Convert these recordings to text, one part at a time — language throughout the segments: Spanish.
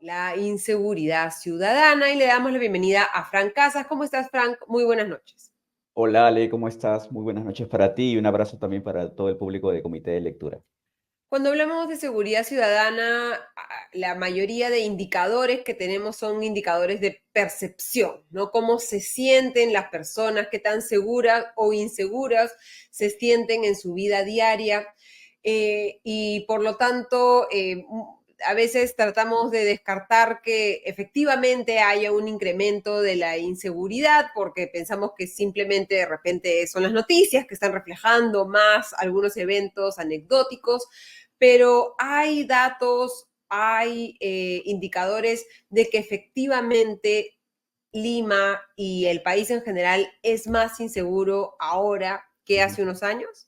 la inseguridad ciudadana y le damos la bienvenida a Frank Casas. ¿Cómo estás, Frank? Muy buenas noches. Hola Ale, ¿cómo estás? Muy buenas noches para ti y un abrazo también para todo el público de Comité de Lectura. Cuando hablamos de seguridad ciudadana, la mayoría de indicadores que tenemos son indicadores de percepción, ¿no? Cómo se sienten las personas, qué tan seguras o inseguras se sienten en su vida diaria. Y por lo tanto, a veces tratamos de descartar que efectivamente haya un incremento de la inseguridad porque pensamos que simplemente de repente son las noticias que están reflejando más algunos eventos anecdóticos, pero hay datos, hay indicadores de que efectivamente Lima y el país en general es más inseguro ahora que Ujú. hace unos años.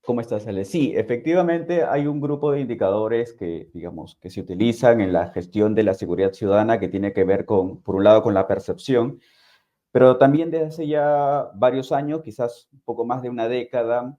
¿Cómo estás, Ale? Sí, efectivamente hay un grupo de indicadores que, digamos, que se utilizan en la gestión de la seguridad ciudadana que tiene que ver con, por un lado, con la percepción, pero también desde hace ya varios años, quizás un poco más de una década,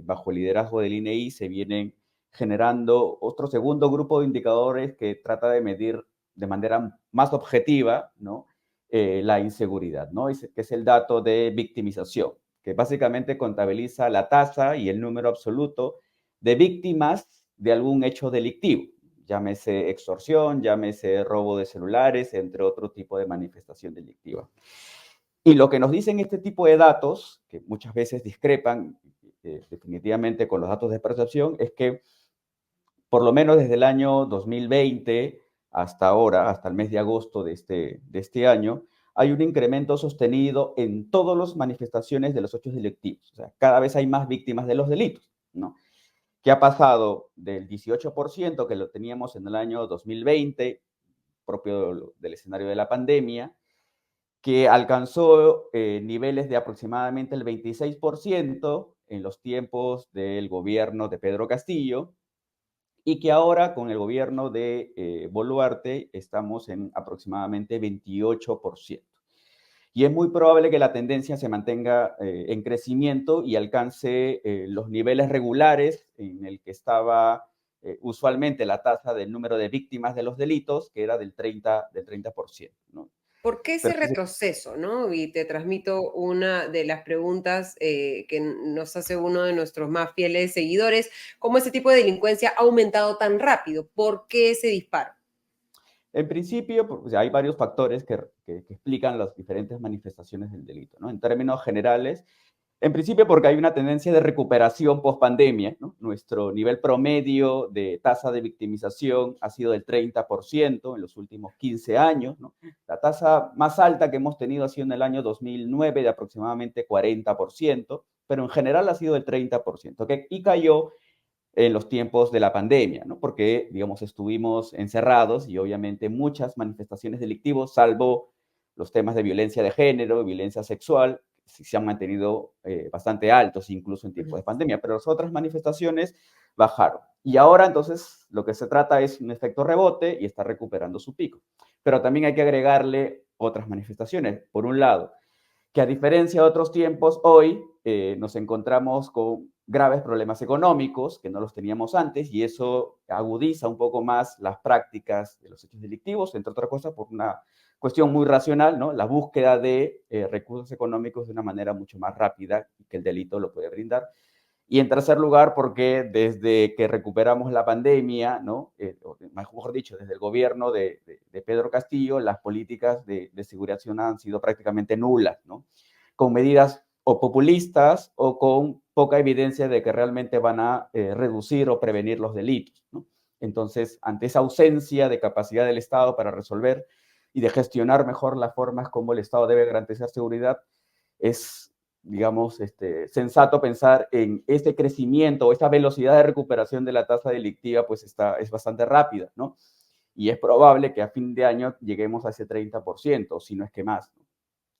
bajo el liderazgo del INEI se vienen generando otro segundo grupo de indicadores que trata de medir de manera más objetiva, ¿no? La inseguridad, ¿no? Que es el dato de victimización, que básicamente contabiliza la tasa y el número absoluto de víctimas de algún hecho delictivo, llámese extorsión, llámese robo de celulares, entre otro tipo de manifestación delictiva. Y lo que nos dicen este tipo de datos, que muchas veces discrepan definitivamente con los datos de percepción, es que por lo menos desde el año 2020 hasta ahora, hasta el mes de agosto de este año, hay un incremento sostenido en todas las manifestaciones de los hechos delictivos. O sea, cada vez hay más víctimas de los delitos, ¿no? Que ha pasado del 18% que lo teníamos en el año 2020, propio del escenario de la pandemia, que alcanzó niveles de aproximadamente el 26% en los tiempos del gobierno de Pedro Castillo, y que ahora con el gobierno de Boluarte estamos en aproximadamente 28%. Y es muy probable que la tendencia se mantenga en crecimiento y alcance los niveles regulares en el que estaba usualmente la tasa del número de víctimas de los delitos, que era del 30%, ¿no? ¿Por qué ese Pero retroceso, no? Y te transmito una de las preguntas que nos hace uno de nuestros más fieles seguidores. ¿Cómo ese tipo de delincuencia ha aumentado tan rápido? ¿Por qué ese disparo? en principio, pues, hay varios factores que explican las diferentes manifestaciones del delito, ¿no? En términos generales, en principio porque hay una tendencia de recuperación post-pandemia, ¿no? Nuestro nivel promedio de tasa de victimización ha sido del 30% en los últimos 15 años, ¿no? La tasa más alta que hemos tenido ha sido en el año 2009 de aproximadamente 40%, pero en general ha sido del 30%, ¿okay? Y cayó en los tiempos de la pandemia, ¿no? Porque, digamos, estuvimos encerrados y obviamente muchas manifestaciones delictivas, salvo los temas de violencia de género, violencia sexual, se han mantenido bastante altos, incluso en tiempos de pandemia, pero las otras manifestaciones bajaron. Y ahora entonces lo que se trata es un efecto rebote y está recuperando su pico. Pero también hay que agregarle otras manifestaciones. Por un lado, que a diferencia de otros tiempos, hoy nos encontramos con graves problemas económicos que no los teníamos antes y eso agudiza un poco más las prácticas de los hechos delictivos, entre otras cosas por una cuestión muy racional, ¿no? La búsqueda de recursos económicos de una manera mucho más rápida que el delito lo puede brindar. Y en tercer lugar, porque desde que recuperamos la pandemia, ¿no? Mejor dicho, desde el gobierno de Pedro Castillo, las políticas de seguridad ciudadana han sido prácticamente nulas, ¿no? Con medidas o populistas o con poca evidencia de que realmente van a reducir o prevenir los delitos, ¿no? Entonces, ante esa ausencia de capacidad del Estado para resolver y de gestionar mejor las formas como el Estado debe garantizar seguridad, es, digamos, sensato pensar en este crecimiento o esta velocidad de recuperación de la tasa delictiva, pues es bastante rápida, ¿no? Y es probable que a fin de año lleguemos a ese 30%, si no es que más, ¿no?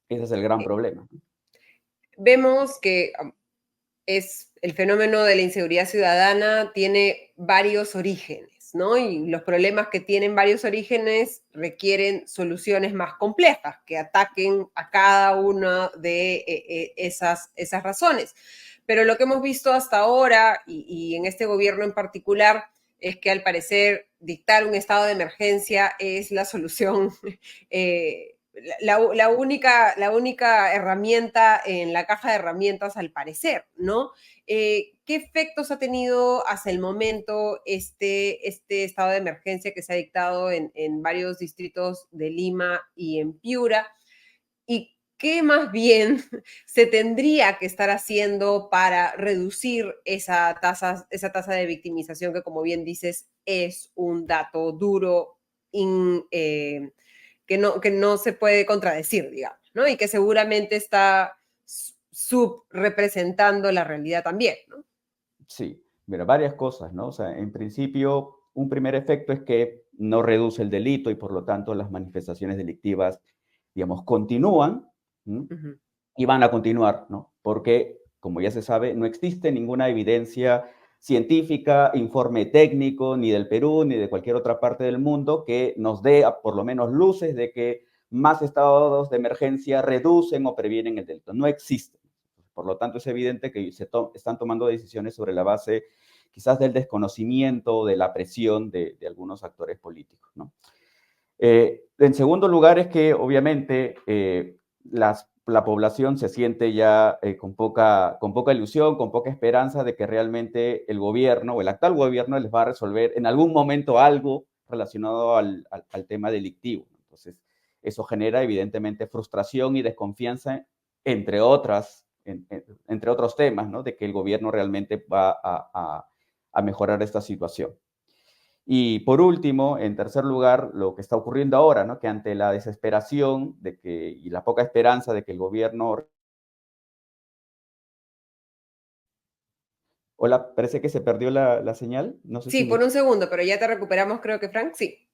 Ese es el gran Eh, problema. Vemos que es el fenómeno de la inseguridad ciudadana tiene varios orígenes, ¿no? Y los problemas que tienen varios orígenes requieren soluciones más complejas que ataquen a cada una de esas razones. Pero lo que hemos visto hasta ahora y en este gobierno en particular es que al parecer dictar un estado de emergencia es la solución, la única herramienta en la caja de herramientas al parecer, ¿no? ¿Qué efectos ha tenido hasta el momento este estado de emergencia que se ha dictado en varios distritos de Lima y en Piura? ¿Y qué más bien se tendría que estar haciendo para reducir esa tasa de victimización que, como bien dices, es un dato duro que no se puede contradecir, digamos, ¿no? Y que seguramente está subrepresentando la realidad también, ¿no? Sí, mira, varias cosas, ¿no? O sea, en principio, un primer efecto es que no reduce el delito y por lo tanto las manifestaciones delictivas, digamos, continúan, ¿m? Uh -huh. Y van a continuar, ¿no? Porque, como ya se sabe, no existe ninguna evidencia científica, informe técnico, ni del Perú, ni de cualquier otra parte del mundo, que nos dé por lo menos luces de que más estados de emergencia reducen o previenen el delito. No existe. Por lo tanto, es evidente que están tomando decisiones sobre la base quizás del desconocimiento, de la presión de algunos actores políticos, ¿no? En segundo lugar es que obviamente la población se siente ya con poca ilusión, con poca esperanza de que realmente el gobierno o el actual gobierno les va a resolver en algún momento algo relacionado al tema delictivo. Entonces, eso genera evidentemente frustración y desconfianza, entre entre otros temas, ¿no? De que el gobierno realmente va a mejorar esta situación. Y por último, en tercer lugar, lo que está ocurriendo ahora, ¿no? Que ante la desesperación y la poca esperanza de que el gobierno... Hola, parece que se perdió la señal. No sé Sí, si por me... un segundo, pero ya te recuperamos, creo que, Frank, sí. Sí,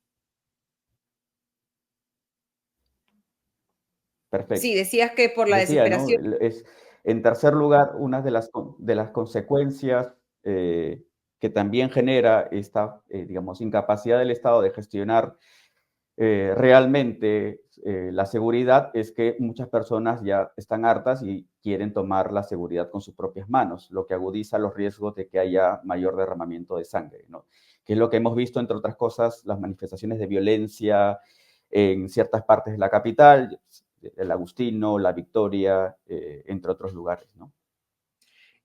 Perfecto. decías que por la Decía, ¿no? desesperación. En tercer lugar, una de las consecuencias que también genera esta, digamos, incapacidad del Estado de gestionar realmente la seguridad es que muchas personas ya están hartas y quieren tomar la seguridad con sus propias manos, lo que agudiza los riesgos de que haya mayor derramamiento de sangre, ¿no? Que es lo que hemos visto, entre otras cosas, las manifestaciones de violencia en ciertas partes de la capital, el Agustino, la Victoria, entre otros lugares, ¿no?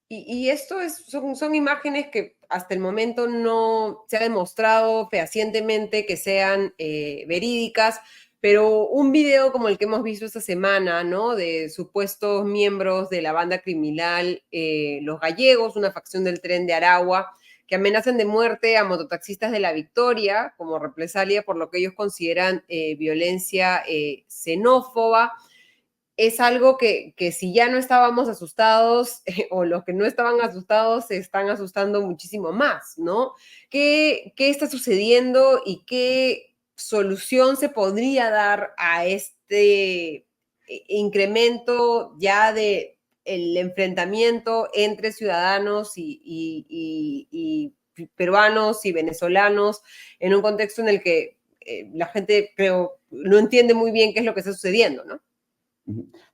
Y esto son imágenes que hasta el momento no se ha demostrado fehacientemente que sean verídicas, pero un video como el que hemos visto esta semana, ¿no? De supuestos miembros de la banda criminal Los Gallegos, una facción del Tren de Aragua, que amenazan de muerte a mototaxistas de La Victoria como represalia por lo que ellos consideran violencia xenófoba. Es algo que si ya no estábamos asustados o los que no estaban asustados se están asustando muchísimo más, ¿no? ¿Qué está sucediendo y qué solución se podría dar a este incremento ya de el enfrentamiento entre ciudadanos y peruanos y venezolanos en un contexto en el que la gente, creo, no entiende muy bien qué es lo que está sucediendo, ¿no?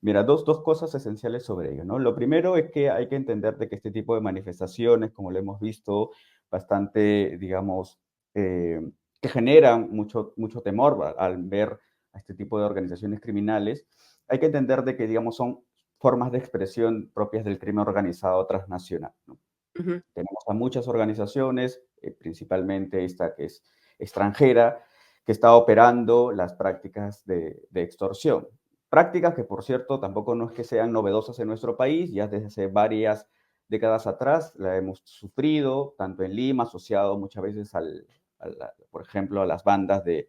Mira, dos cosas esenciales sobre ello, ¿no? Lo primero es que hay que entender de que este tipo de manifestaciones, como lo hemos visto, bastante, digamos, que generan mucho temor al ver a este tipo de organizaciones criminales, hay que entender de que, digamos, son formas de expresión propias del crimen organizado transnacional, ¿no? Uh -huh. Tenemos a muchas organizaciones, principalmente esta que es extranjera, que está operando las prácticas de extorsión. Prácticas que, por cierto, tampoco no es que sean novedosas en nuestro país, ya desde hace varias décadas atrás la hemos sufrido, tanto en Lima, asociado muchas veces, por ejemplo, a las bandas de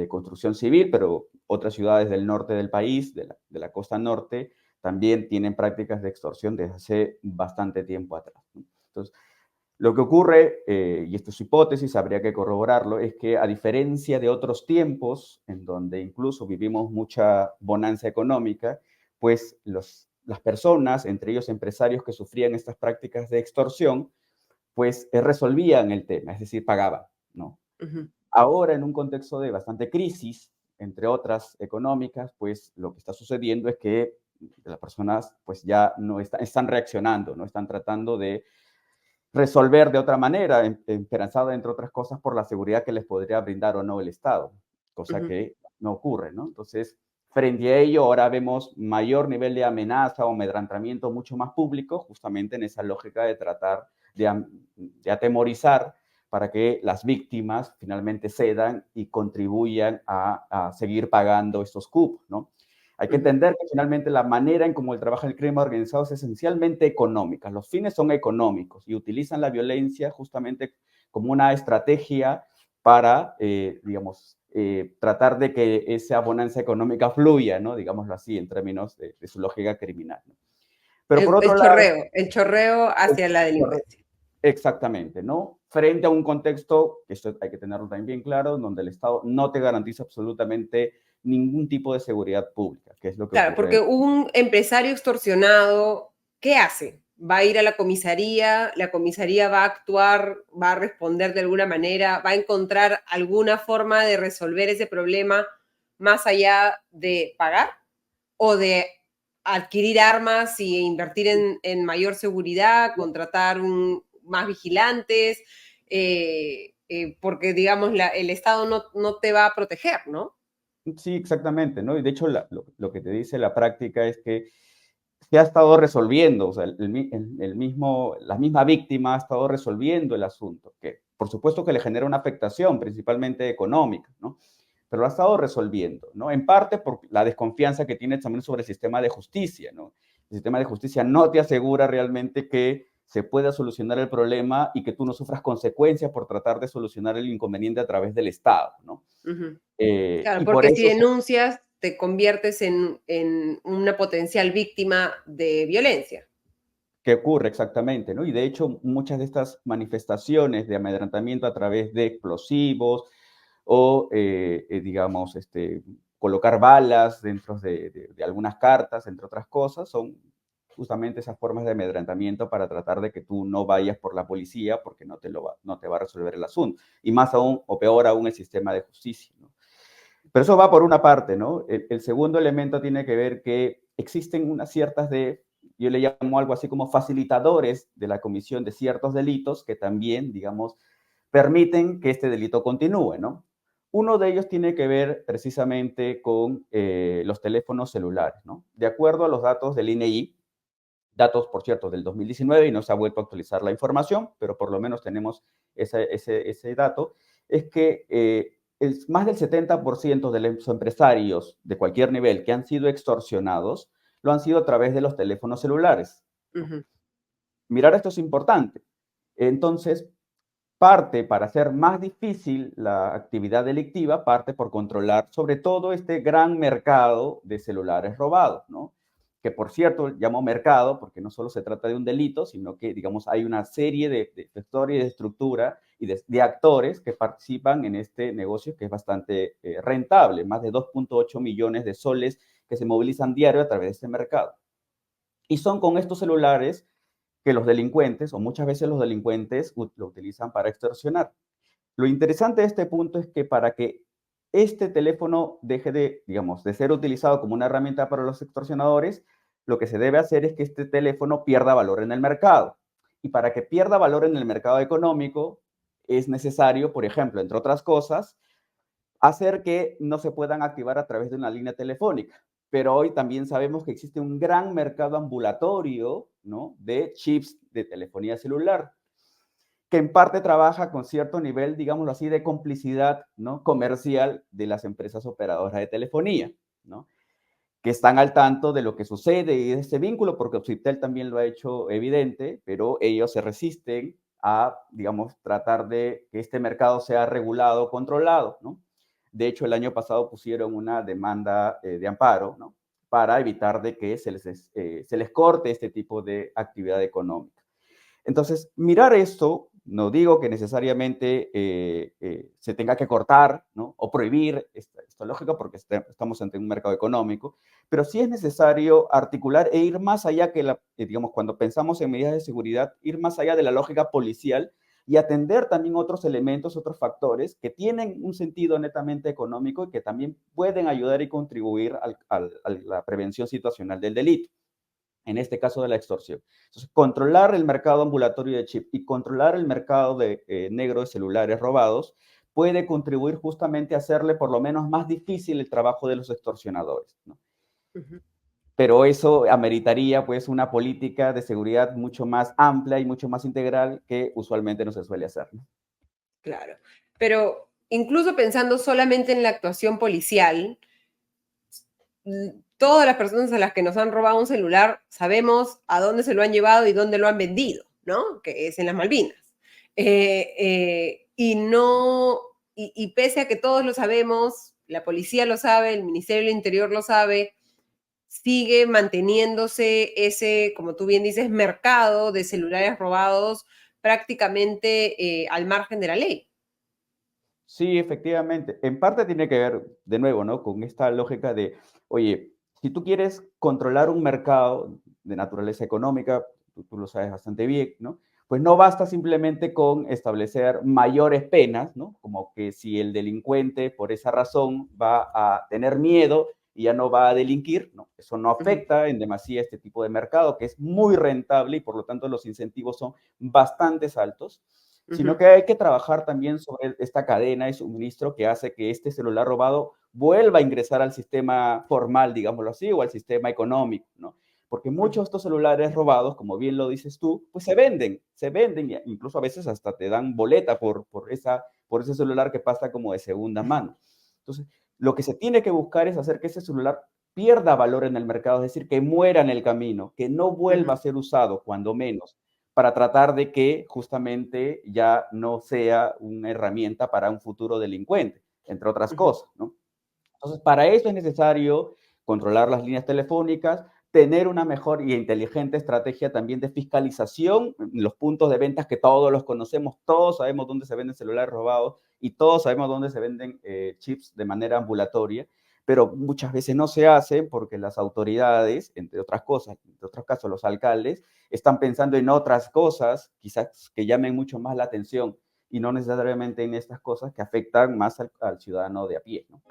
construcción civil, pero otras ciudades del norte del país, de la costa norte, también tienen prácticas de extorsión desde hace bastante tiempo atrás, ¿no? Entonces, lo que ocurre, y esto es hipótesis, habría que corroborarlo, es que a diferencia de otros tiempos, en donde incluso vivimos mucha bonanza económica, pues las personas, entre ellos empresarios que sufrían estas prácticas de extorsión, pues resolvían el tema, es decir, pagaban, ¿no? Uh -huh. Ahora, en un contexto de bastante crisis, entre otras económicas, pues lo que está sucediendo es que las personas pues ya no están reaccionando, no están tratando de resolver de otra manera, esperanzado, entre otras cosas, por la seguridad que les podría brindar o no el Estado, cosa Ujú, que no ocurre, ¿no? Entonces, frente a ello, ahora vemos mayor nivel de amenaza o amedrentamiento mucho más público, justamente en esa lógica de tratar de atemorizar para que las víctimas finalmente cedan y contribuyan a seguir pagando estos cupos, ¿no? Hay que ujú. entender que finalmente la manera en cómo trabaja el crimen organizado es esencialmente económica. Los fines son económicos y utilizan la violencia justamente como una estrategia para, digamos, tratar de que esa bonanza económica fluya, ¿no? Digámoslo así, en términos de su lógica criminal, ¿no? Pero por otro lado, El chorreo hacia la correcto. delincuencia. Exactamente, ¿no? Frente a un contexto, que esto hay que tenerlo también bien claro, donde el Estado no te garantiza absolutamente ningún tipo de seguridad pública, que es lo que Claro, ocurre. porque un empresario extorsionado, ¿qué hace? Va a ir a la comisaría va a actuar, va a responder de alguna manera, va a encontrar alguna forma de resolver ese problema más allá de pagar o de adquirir armas y invertir en mayor seguridad, contratar más vigilantes, porque digamos el Estado no te va a proteger, ¿no? Sí, exactamente, ¿no? Y de hecho, lo que te dice la práctica es que se ha estado resolviendo, o sea, la misma víctima ha estado resolviendo el asunto, que por supuesto que le genera una afectación, principalmente económica, ¿no? Pero lo ha estado resolviendo, ¿no? En parte por la desconfianza que tiene también sobre el sistema de justicia, ¿no? El sistema de justicia no te asegura realmente que se pueda solucionar el problema y que tú no sufras consecuencias por tratar de solucionar el inconveniente a través del Estado, ¿no? Ujú. Claro, Y por porque si eso denuncias, te conviertes en una potencial víctima de violencia. ¿qué ocurre exactamente? ¿No? Y de hecho, muchas de estas manifestaciones de amedrentamiento a través de explosivos o, digamos, colocar balas dentro de algunas cartas, entre otras cosas, son justamente esas formas de amedrentamiento para tratar de que tú no vayas por la policía porque no te va a resolver el asunto. Y más aún, o peor aún, el sistema de justicia, ¿no? Pero eso va por una parte, ¿no? El segundo elemento tiene que ver que existen unas ciertas yo le llamo algo así como facilitadores de la comisión de ciertos delitos que también, digamos, permiten que este delito continúe, ¿no? Uno de ellos tiene que ver precisamente con los teléfonos celulares, ¿no? De acuerdo a los datos del INEI, datos, por cierto, del 2019 y no se ha vuelto a actualizar la información, pero por lo menos tenemos ese dato, es que más del 70% de los empresarios de cualquier nivel que han sido extorsionados lo han sido a través de los teléfonos celulares, ¿no? Ujú, Mirar esto es importante. Entonces, parte para hacer más difícil la actividad delictiva, parte por controlar sobre todo este gran mercado de celulares robados, ¿no? Que por cierto llamo mercado porque no solo se trata de un delito, sino que, digamos, hay una serie de sectores y de estructura y de actores que participan en este negocio que es bastante rentable, más de 2.8 millones de soles que se movilizan diario a través de este mercado. Y son con estos celulares que los delincuentes, o muchas veces los delincuentes, lo utilizan para extorsionar. Lo interesante de este punto es que para que este teléfono deje de, digamos, de ser utilizado como una herramienta para los extorsionadores, lo que se debe hacer es que este teléfono pierda valor en el mercado. Y para que pierda valor en el mercado económico, es necesario, por ejemplo, entre otras cosas, hacer que no se puedan activar a través de una línea telefónica. Pero hoy también sabemos que existe un gran mercado ambulatorio, ¿no?, de chips de telefonía celular, que en parte trabaja con cierto nivel, digámoslo así, de complicidad, ¿no?, comercial de las empresas operadoras de telefonía, ¿no?, que están al tanto de lo que sucede y de ese vínculo, porque Obsitel también lo ha hecho evidente, pero ellos se resisten a, digamos, tratar de que este mercado sea regulado, controlado, ¿no? De hecho, el año pasado pusieron una demanda de amparo, ¿no?, para evitar de que se les corte este tipo de actividad económica. Entonces, mirar esto, no digo que necesariamente se tenga que cortar, ¿no?, o prohibir esta lógica porque estamos ante un mercado económico, pero sí es necesario articular e ir más allá que, digamos, cuando pensamos en medidas de seguridad, ir más allá de la lógica policial y atender también otros elementos, otros factores que tienen un sentido netamente económico y que también pueden ayudar y contribuir a la prevención situacional del delito. en este caso de la extorsión. Entonces, controlar el mercado ambulatorio de chip y controlar el mercado negro de celulares robados puede contribuir justamente a hacerle por lo menos más difícil el trabajo de los extorsionadores, ¿no? Ujú. Pero eso ameritaría pues una política de seguridad mucho más amplia y mucho más integral que usualmente no se suele hacer, ¿no? Claro. Pero incluso pensando solamente en la actuación policial, todas las personas a las que nos han robado un celular sabemos a dónde se lo han llevado y dónde lo han vendido, ¿no? Que es en las Malvinas. Y no, y pese a que todos lo sabemos, la policía lo sabe, el Ministerio del Interior lo sabe, sigue manteniéndose ese, como tú bien dices, mercado de celulares robados prácticamente al margen de la ley. Sí, efectivamente. En parte tiene que ver, de nuevo, ¿no? Con esta lógica de, oye, si tú quieres controlar un mercado de naturaleza económica, tú lo sabes bastante bien, ¿no? Pues no basta simplemente con establecer mayores penas, ¿no? Como que si el delincuente por esa razón va a tener miedo y ya no va a delinquir, ¿no? Eso no Uh -huh, afecta en demasía este tipo de mercado, que es muy rentable y por lo tanto los incentivos son bastante altos, uh sino -huh, que hay que trabajar también sobre esta cadena de suministro que hace que este celular robado vuelva a ingresar al sistema formal, digámoslo así, o al sistema económico, ¿no? Porque uh muchos -huh, de estos celulares robados, como bien lo dices tú, pues se venden, incluso a veces hasta te dan boleta por ese celular que pasa como de segunda mano. Entonces, lo que se tiene que buscar es hacer que ese celular pierda valor en el mercado, es decir, que muera en el camino, que no uh vuelva -huh, a ser usado, cuando menos, para tratar de que justamente ya no sea una herramienta para un futuro delincuente, entre otras uh -huh. cosas, ¿no? Entonces, para eso es necesario controlar las líneas telefónicas, tener una mejor y inteligente estrategia también de fiscalización, los puntos de ventas que todos los conocemos, todos sabemos dónde se venden celulares robados y todos sabemos dónde se venden chips de manera ambulatoria, pero muchas veces no se hace porque las autoridades, entre otras cosas, entre otros casos los alcaldes, están pensando en otras cosas, quizás que llamen mucho más la atención y no necesariamente en estas cosas que afectan más al ciudadano de a pie, ¿no?